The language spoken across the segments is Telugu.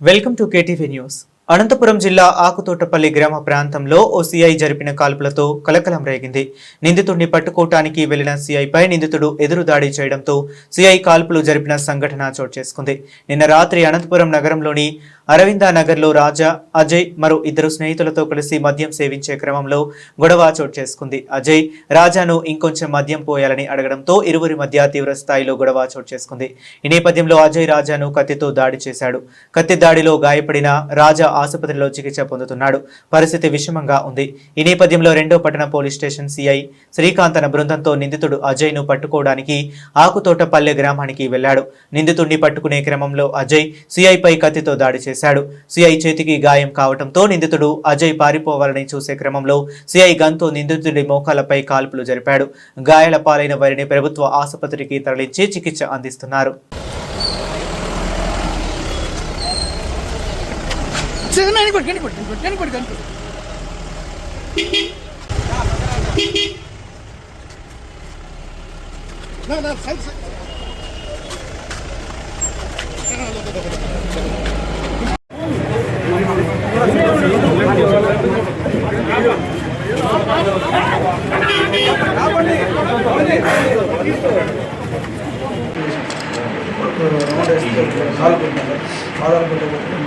Welcome to KTV news. Anantapuram జిల్లా ఆకుతోటపల్లి గ్రామ ప్రాంతంలో ఓ సీఐ జరిపిన కాల్పులతో కలకలం రేగింది. నిందితుడిని పట్టుకోవటానికి వెళ్లిన సీఐపై నిందితుడు ఎదురుదాడి చేయడంతో సీఐ కాల్పులు జరిపిన సంఘటన చోటు చేసుకుంది. నిన్న రాత్రి అనంతపురం నగరంలోని అరవిందానగర్లో రాజా, అజయ్ మరో ఇద్దరు స్నేహితులతో కలిసి మద్యం సేవించే క్రమంలో గొడవ చోటు చేసుకుంది. అజయ్ రాజాను ఇంకొంచెం మద్యం పోయాలని అడగడంతో ఇరువురి మధ్య తీవ్ర స్థాయిలో గొడవ చోటు చేసుకుంది. ఈ నేపథ్యంలో అజయ్ రాజాను కత్తితో దాడి చేశాడు. కత్తి దాడిలో గాయపడిన రాజా ఆసుపత్రిలో చికిత్స పొందుతున్నాడు. పరిస్థితి విషమంగా ఉంది. ఈ నేపథ్యంలో రెండో పట్టణ పోలీస్ స్టేషన్ సిఐ శ్రీకాంత్ తన బృందంతో నిందితుడు అజయ్ ను పట్టుకోవడానికి ఆకుతోటపల్లె గ్రామానికి వెళ్లాడు. నిందితుడిని పట్టుకునే క్రమంలో అజయ్ సిఐపై కత్తితో దాడి చేశాడు. సిఐ చేతికి గాయం కావడంతో నిందితుడు అజయ్ పారిపోవాలని చూసే క్రమంలో సిఐ గన్తో నిందితుడి మోకాలపై కాల్పులు జరిపాడు. గాయాల పాలైన వారిని ప్రభుత్వ ఆసుపత్రికి తరలించి చికిత్స అందిస్తున్నారు.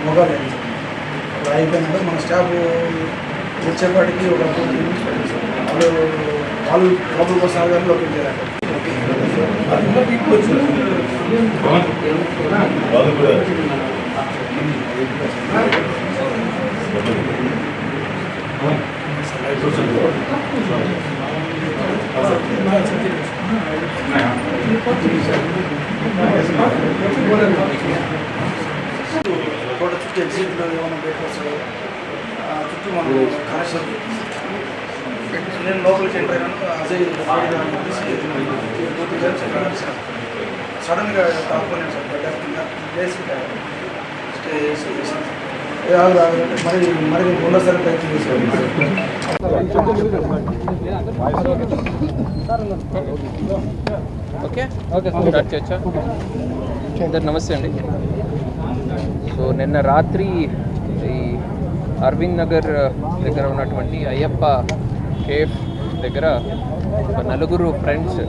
మొగాలు అయిపోయినాక మన స్టాఫ్ వచ్చేపాటికి ఒక వాళ్ళు లోపల కోసం లోపలికి చేయాలి. తోట చుట్టూ ఎగ్జిట్లో ఏమైనా పెట్టవచ్చు, చుట్టూ మనం కనెక్షన్ నేను లోపలికి ఎంటర్ అయినాను. అజయ్ సడన్గా తాకుపోయాను సార్. మరి మరి రెండోసారి ప్రయత్నం చేశాను. ఓకే అందరు నమస్తే అండి. సో నిన్న రాత్రి ఈ అరవింద్ నగర్ దగ్గర ఉన్నటువంటి అయ్యప్ప కేఫ్ దగ్గర ఒక నలుగురు ఫ్రెండ్స్,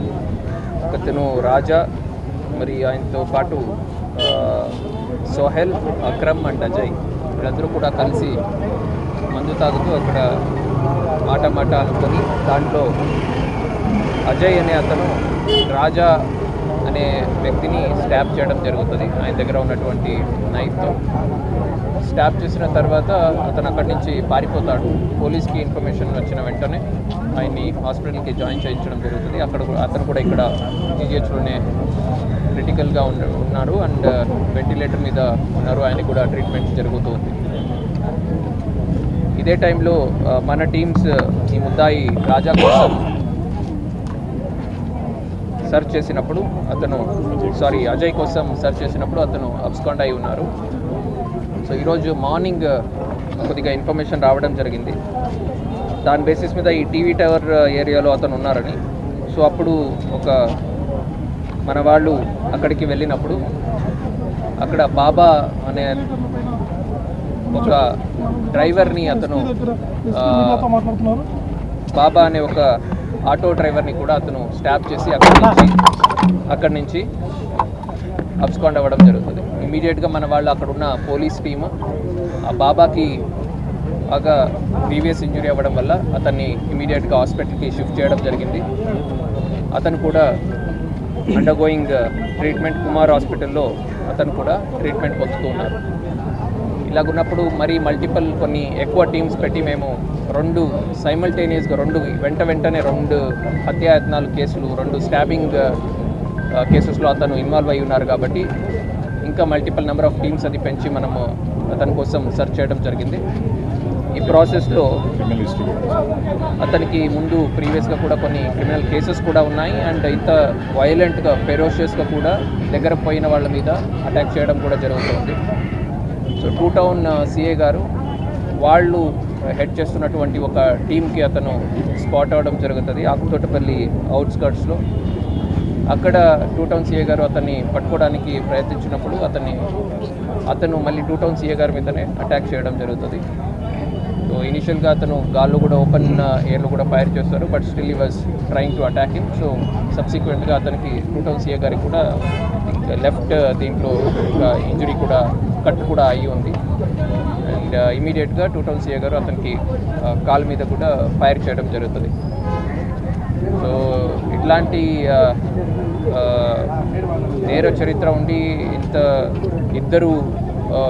ఒకతను రాజా, మరి ఆయనతో పాటు సోహెల్, అక్రమ్ అండ్ అజయ్, వీళ్ళందరూ కూడా కలిసి మందు తాగుతూ అక్కడ మాట అనుకొని దాంట్లో అజయ్ అనే అతను రాజా అనే వ్యక్తిని స్టాబ్ చేయడం జరుగుతుంది. ఆయన దగ్గర ఉన్నటువంటి నైఫ్తో స్టాబ్ చేసిన తర్వాత అతను అక్కడి నుంచి పారిపోతాడు. పోలీస్కి ఇన్ఫర్మేషన్ వచ్చిన వెంటనే ఆయన్ని హాస్పిటల్కి జాయిన్ చేయించడం జరుగుతుంది. అతను కూడా ఇక్కడ జీజీహెచ్లోనే క్రిటికల్గా ఉన్నారు అండ్ వెంటిలేటర్ మీద ఉన్నారు. ఆయనకి కూడా ట్రీట్మెంట్ జరుగుతుంది. ఇదే టైంలో మన టీమ్స్ ఈ ముద్దాయి రాజా కోసం సర్చ్ చేసినప్పుడు అజయ్ కోసం సర్చ్ చేసినప్పుడు అతను అబ్స్కాండ్ అయి ఉన్నారు. సో ఈరోజు మార్నింగ్ కొద్దిగా ఇన్ఫర్మేషన్ రావడం జరిగింది. దాని బేసిస్ మీద ఈ టీవీ టవర్ ఏరియాలో అతను ఉన్నారని. సో అప్పుడు మన వాళ్ళు అక్కడికి వెళ్ళినప్పుడు అక్కడ బాబా అనే ఒక డ్రైవర్ని బాబా అనే ఒక ఆటో డ్రైవర్ని కూడా అతను స్టాప్ చేసి అక్కడి నుంచి అబ్స్కాండ్ అవ్వడం జరుగుతుంది. ఇమీడియట్గా మన వాళ్ళు అక్కడ ఉన్న పోలీస్ టీము ఆ బాబాకి బాగా ప్రీవియస్ ఇంజురీ అవ్వడం వల్ల అతన్ని ఇమీడియట్గా హాస్పిటల్కి షిఫ్ట్ చేయడం జరిగింది. అతను కూడా అండర్గోయింగ్ ట్రీట్మెంట్ కుమార్ హాస్పిటల్లో అతను కూడా ట్రీట్మెంట్ పొందుతూ ఉన్నారు. ఇలాగున్నప్పుడు మరి మల్టిపుల్ కొన్ని ఎక్కువ టీమ్స్ పెట్టి మేము సైమల్టేనియస్గా వెంటనే రెండు హత్యాయత్నాలు కేసులు, 2 స్టాబింగ్ కేసెస్లో అతను ఇన్వాల్వ్ అయి ఉన్నారు. కాబట్టి ఇంకా మల్టిపుల్ నెంబర్ ఆఫ్ టీమ్స్ అది పెంచి మనము అతని కోసం సెర్చ్ చేయడం జరిగింది. ఈ ప్రాసెస్లో అతనికి ముందు ప్రీవియస్గా కూడా కొన్ని క్రిమినల్ కేసెస్ కూడా ఉన్నాయి అండ్ ఇంత వైలెంట్గా ఫెరోషియస్గా కూడా దగ్గర పోయిన వాళ్ళ మీద అటాక్ చేయడం కూడా జరుగుతుంది. సో 2 టౌన్ సిఏ గారు వాళ్ళు హెడ్ చేస్తున్నటువంటి ఒక టీంకి అతను స్పాట్ అవ్వడం జరుగుతుంది ఆకుతోటపల్లి అవుట్స్కర్ట్స్లో. అక్కడ టూ టౌన్ సిఏ గారు అతన్ని పట్టుకోవడానికి ప్రయత్నించినప్పుడు అతను మళ్ళీ టూ టౌన్ సిఏ గారి మీదనే అటాక్ చేయడం జరుగుతుంది. సో ఇనిషియల్గా అతను గాల్లో కూడా ఓపెన్ ఎయిర్లో కూడా ఫైర్ చేస్తారు, but still he was trying to attack him. So సబ్సిక్వెంట్గా అతనికి టూ టౌన్ సిఏ గారికి కూడా లెఫ్ట్ దీంట్లో ఇంజరీ కూడా కట్ కూడా అయ్యి ఉంది. అండ్ ఇమీడియట్గా టూ టౌన్ సిఏ గారు అతనికి కాల్ మీద కూడా ఫైర్ చేయడం జరుగుతుంది. సో ఇట్లాంటి నేర చరిత్ర ఉండి ఇద్దరు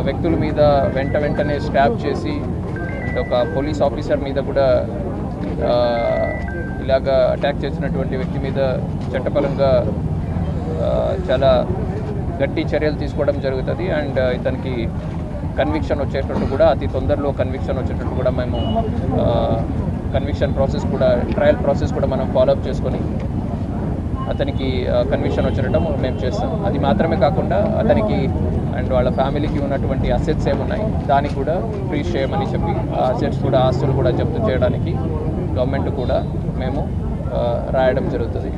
వ్యక్తుల మీద వెంటనే స్టాప్ చేసి ఒక పోలీస్ ఆఫీసర్ మీద కూడా ఇలాగా అటాక్ చేసినటువంటి వ్యక్తి మీద చట్టపరంగా చాలా గట్టి చర్యలు తీసుకోవడం జరుగుతుంది. అండ్ ఇతనికి కన్విక్షన్ వచ్చేటట్టు కూడా అతి తొందరలో కన్విక్షన్ వచ్చేటట్టు కూడా మేము కన్విక్షన్ ప్రాసెస్ కూడా ట్రయల్ ప్రాసెస్ కూడా మనం ఫాలోఅప్ చేసుకొని అతనికి కన్విక్షన్ వచ్చేటట్టు మేము చేస్తాం. అది మాత్రమే కాకుండా అతనికి అండ్ వాళ్ళ ఫ్యామిలీకి ఉన్నటువంటి అసెట్స్ ఏమున్నాయి దానికి కూడా ఫ్రీజ్ చేయమని చెప్పి ఆ అసెట్స్ కూడా ఆస్తులు కూడా జప్తు చేయడానికి గవర్నమెంట్ కూడా మేము రాయడం జరుగుతుంది.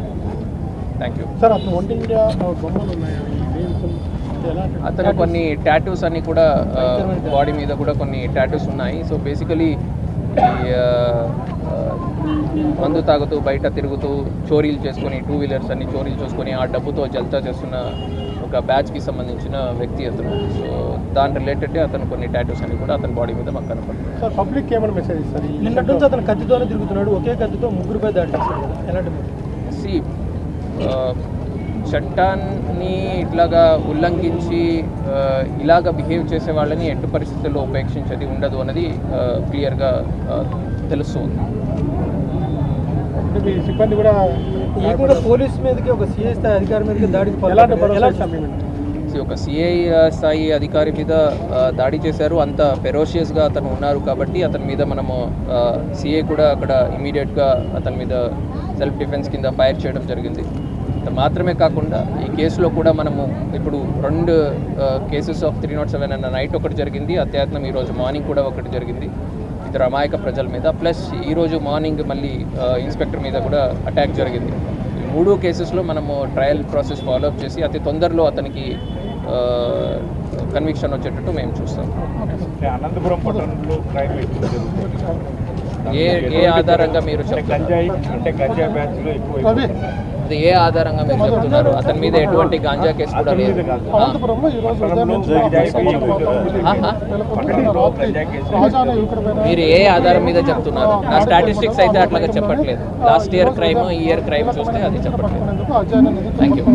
Thank you sir. అతను కొన్ని టాటూస్ అన్ని కూడా బాడీ మీద కూడా కొన్ని టాటూస్ ఉన్నాయి. సో బేసికలీ మందు తాగుతూ బయట తిరుగుతూ చోరీలు చేసుకొని టూ వీలర్స్ అన్ని చోరీలు చేసుకొని ఆ డబ్బుతో జల్తా చేస్తున్న ఒక బ్యాచ్కి సంబంధించిన వ్యక్తి అతను. సో దాని రిలేటెడ్ అతను కొన్ని టాటూస్ అన్ని కూడా అతని బాడీ మీద మాకు కనపడుతుంది. సార్ పబ్లిక్ ఏమైనా మెసేజ్ ఇస్తారు? నిన్నటి నుంచి అతను కత్తితోనే తిరుగుతున్నాడు, ఒకే కత్తితో ముగ్గురుపై దాడి చేస్తాడు కదా, ఎలాంటి చట్టాన్ని ఇట్లాగా ఉల్లంఘించి ఇలాగ బిహేవ్ చేసే వాళ్ళని ఎట్టి పరిస్థితుల్లో ఉపేక్షించేది ఉండదు అన్నది క్లియర్గా తెలుస్తుంది. మీ సిబ్బంది కూడా పోలీస్ మీదకి ఒక సిఐ స్థాయి అధికారి మీదకి దాడికి ఒక సిఐ స్థాయి అధికారి మీద దాడి చేశారు. అంత ఫెరోషియస్గా అతను ఉన్నారు కాబట్టి అతని మీద మనము సిఐ కూడా అక్కడ ఇమీడియట్గా అతని మీద సెల్ఫ్ డిఫెన్స్ కింద ఫైర్ చేయడం జరిగింది. మాత్రమే కాకుండా ఈ కేసులో కూడా మనము ఇప్పుడు 2 కేసెస్ ఆఫ్ 307 అన్న నైట్ ఒకటి జరిగింది, అత్యాయత్నం ఈరోజు మార్నింగ్ కూడా ఒకటి జరిగింది ఇద్దరు అమాయక ప్రజల మీద. ప్లస్ ఈరోజు మార్నింగ్ మళ్ళీ ఇన్స్పెక్టర్ మీద కూడా అటాక్ జరిగింది. 3 కేసెస్లో మనము ట్రయల్ ప్రాసెస్ ఫాలోఅప్ చేసి అతి తొందరలో అతనికి కన్విక్షన్ వచ్చేటట్టు మేము చూస్తాం. అనంతపురం పట్టణంలో క్రైమ్ ఎక్కువ జరుగుతుంది. ఏ ఆధారంగా మీరు చెప్తున్నారు? అది ఏ ఆధారంగా మీరు చెప్తున్నారు? అతని మీద ఎటువంటి గాంజా కేసు కూడా లేదు. మీరు ఏ ఆధారం మీద చెప్తున్నారు? నా స్టాటిస్టిక్స్ అయితే అట్లాగా చెప్పట్లేదు. లాస్ట్ ఇయర్ క్రైమ్ ఈ ఇయర్ క్రైమ్ చూస్తే అది చెప్పట్లేదు. Thank you.